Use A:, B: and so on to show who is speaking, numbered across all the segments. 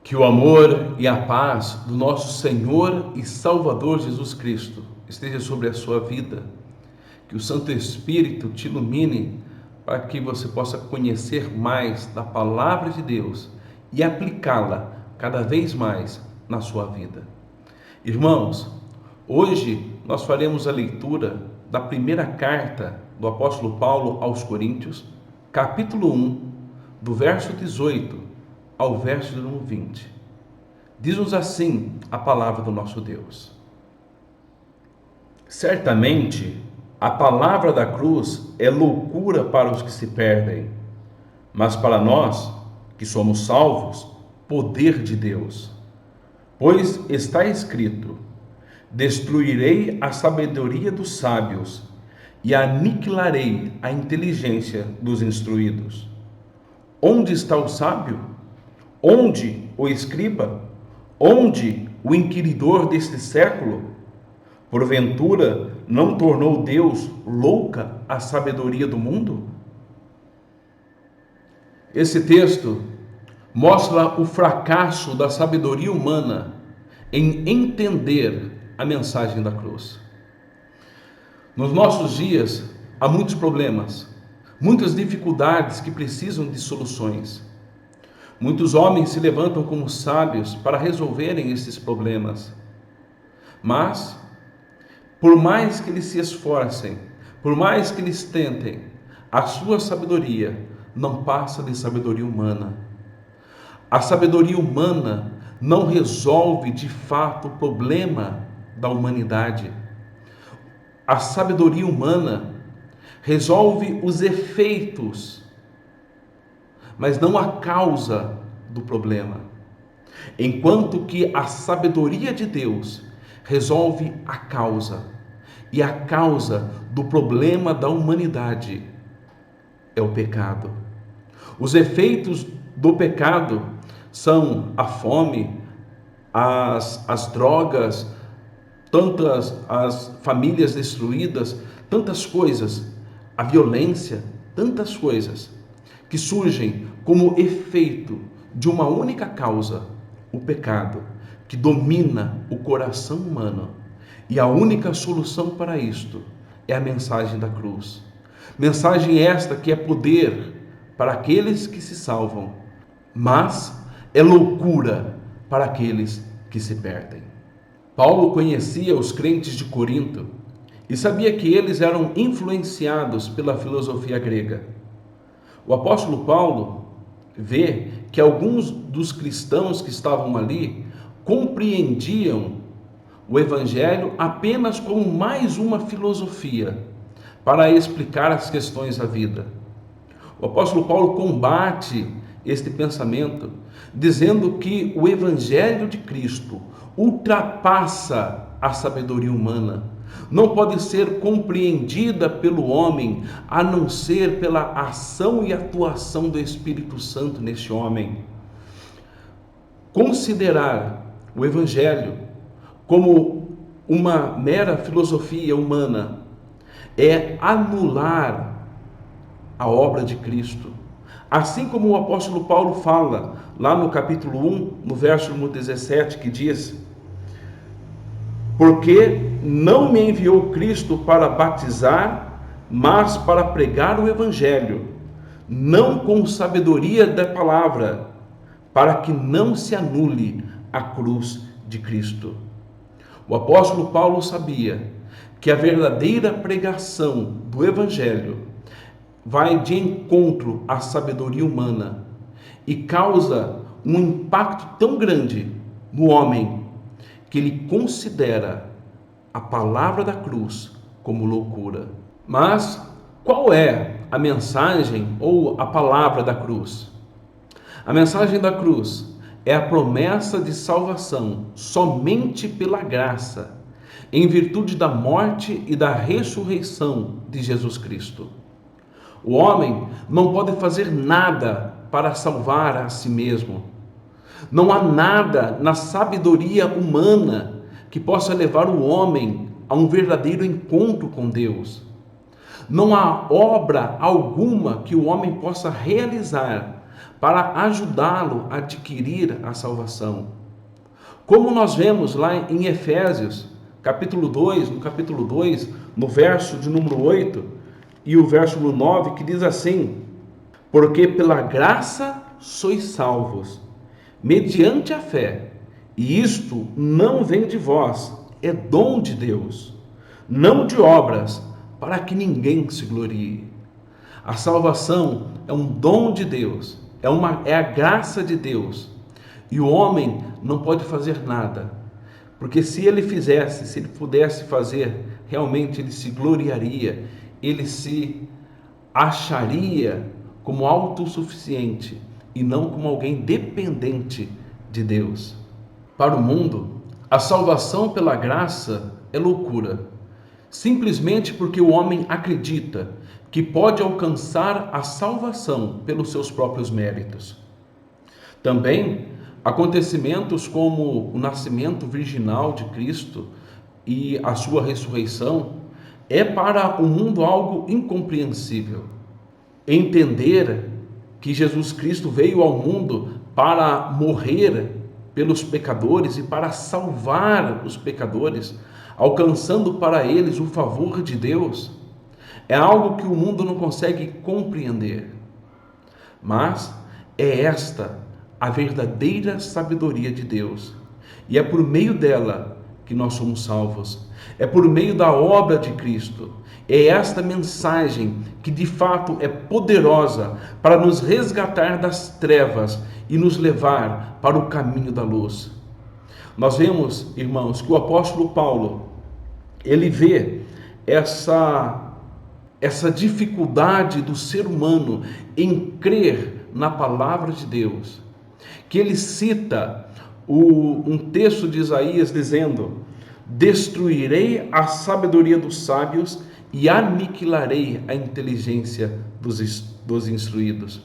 A: Que o amor e a paz do nosso Senhor e Salvador Jesus Cristo esteja sobre a sua vida. Que o Santo Espírito te ilumine para que você possa conhecer mais da palavra de Deus e aplicá-la cada vez mais na sua vida. Irmãos, hoje nós faremos a leitura da primeira carta do apóstolo Paulo aos Coríntios, capítulo 1, do verso 18 ao verso número 20. Diz-nos assim a palavra do nosso Deus: certamente a palavra da cruz é loucura para os que se perdem, mas para nós que somos salvos, poder de Deus. Pois está escrito: destruirei a sabedoria dos sábios e aniquilarei a inteligência dos instruídos. Onde está o sábio? Onde o escriba? Onde o inquiridor deste século? Porventura não tornou Deus louca a sabedoria do mundo? Esse texto mostra o fracasso da sabedoria humana em entender a mensagem da cruz. Nos nossos dias há muitos problemas, muitas dificuldades que precisam de soluções. Muitos homens se levantam como sábios para resolverem esses problemas. Mas, por mais que eles se esforcem, por mais que eles tentem, a sua sabedoria não passa de sabedoria humana. A sabedoria humana não resolve de fato o problema da humanidade. A sabedoria humana resolve os efeitos, mas não a causa do problema. Enquanto que a sabedoria de Deus resolve a causa. E a causa do problema da humanidade é o pecado. Os efeitos do pecado são a fome, as drogas, tantas as famílias destruídas, tantas coisas, a violência, tantas coisas que surgem como efeito de uma única causa, o pecado, que domina o coração humano. E a única solução para isto é a mensagem da cruz. Mensagem esta que é poder para aqueles que se salvam, mas é loucura para aqueles que se perdem. Paulo conhecia os crentes de Corinto e sabia que eles eram influenciados pela filosofia grega. O apóstolo Paulo vê que alguns dos cristãos que estavam ali compreendiam o evangelho apenas como mais uma filosofia para explicar as questões da vida. O apóstolo Paulo combate este pensamento, dizendo que o evangelho de Cristo ultrapassa a sabedoria humana. Não pode ser compreendida pelo homem, a não ser pela ação e atuação do Espírito Santo neste homem. Considerar o Evangelho como uma mera filosofia humana é anular a obra de Cristo. Assim como o apóstolo Paulo fala lá no capítulo 1, no verso 17, que diz: porque não me enviou Cristo para batizar, mas para pregar o Evangelho, não com sabedoria da palavra, para que não se anule a cruz de Cristo. O apóstolo Paulo sabia que a verdadeira pregação do Evangelho vai de encontro à sabedoria humana e causa um impacto tão grande no homem que ele considera a palavra da cruz como loucura. Mas qual é a mensagem ou a palavra da cruz? A mensagem da cruz é a promessa de salvação somente pela graça, em virtude da morte e da ressurreição de Jesus Cristo. O homem não pode fazer nada para salvar a si mesmo. Não há nada na sabedoria humana que possa levar o homem a um verdadeiro encontro com Deus. Não há obra alguma que o homem possa realizar para ajudá-lo a adquirir a salvação. Como nós vemos lá em Efésios, capítulo 2, no verso de número 8 e o verso 9, que diz assim: porque pela graça sois salvos, mediante a fé, e isto não vem de vós, é dom de Deus, não de obras, para que ninguém se glorie. A salvação é um dom de Deus, é a graça de Deus, e o homem não pode fazer nada, porque se ele pudesse fazer, realmente ele se gloriaria, ele se acharia como autossuficiente e não como alguém dependente de Deus. Para o mundo, a salvação pela graça é loucura, simplesmente porque o homem acredita que pode alcançar a salvação pelos seus próprios méritos. Também, acontecimentos como o nascimento virginal de Cristo e a sua ressurreição é para o mundo algo incompreensível. Entender que Jesus Cristo veio ao mundo para morrer pelos pecadores e para salvar os pecadores, alcançando para eles o favor de Deus, é algo que o mundo não consegue compreender. Mas é esta a verdadeira sabedoria de Deus, e é por meio dela que nós somos salvos. É por meio da obra de Cristo. É esta mensagem que de fato é poderosa para nos resgatar das trevas e nos levar para o caminho da luz. Nós vemos, irmãos, que o apóstolo Paulo, ele vê essa dificuldade do ser humano em crer na palavra de Deus, que ele cita um texto de Isaías dizendo: destruirei a sabedoria dos sábios e aniquilarei a inteligência dos instruídos.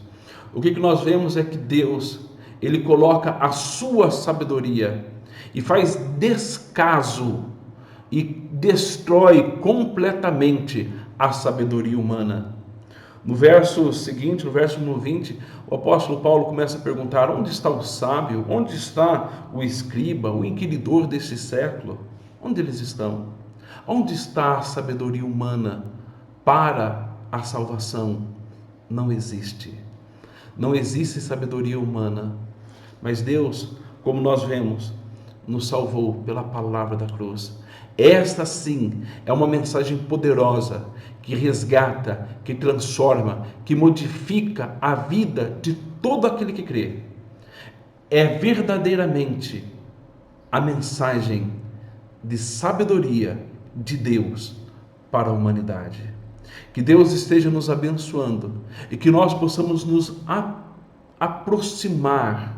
A: O que nós vemos é que Deus, ele coloca a sua sabedoria e faz descaso e destrói completamente a sabedoria humana. No verso seguinte, no verso 20, o apóstolo Paulo começa a perguntar: onde está o sábio? Onde está o escriba, o inquiridor desse século? Onde eles estão? Onde está a sabedoria humana para a salvação? Não existe. Não existe sabedoria humana. Mas Deus, como nós vemos, nos salvou pela palavra da cruz. Esta sim é uma mensagem poderosa que resgata, que transforma, que modifica a vida de todo aquele que crê. É verdadeiramente a mensagem de sabedoria de Deus para a humanidade. Que Deus esteja nos abençoando e que nós possamos nos aproximar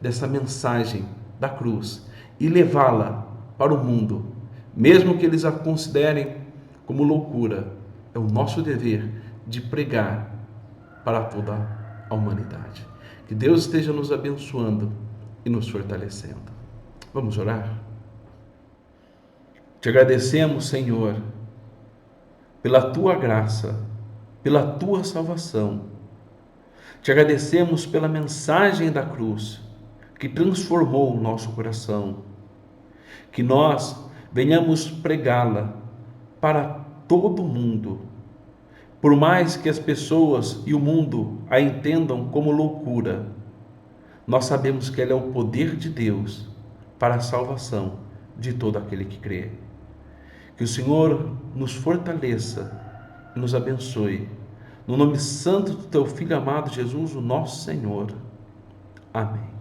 A: dessa mensagem da cruz e levá-la para o mundo, mesmo que eles a considerem como loucura. É o nosso dever de pregar para toda a humanidade. Que Deus esteja nos abençoando e nos fortalecendo. Vamos orar? Te agradecemos, Senhor, pela Tua graça, pela Tua salvação. Te agradecemos pela mensagem da cruz que transformou o nosso coração. Que nós venhamos pregá-la para todo mundo. Por mais que as pessoas e o mundo a entendam como loucura, nós sabemos que ela é o poder de Deus para a salvação de todo aquele que crê. Que o Senhor nos fortaleça e nos abençoe. No nome santo do Teu Filho amado Jesus, o nosso Senhor. Amém.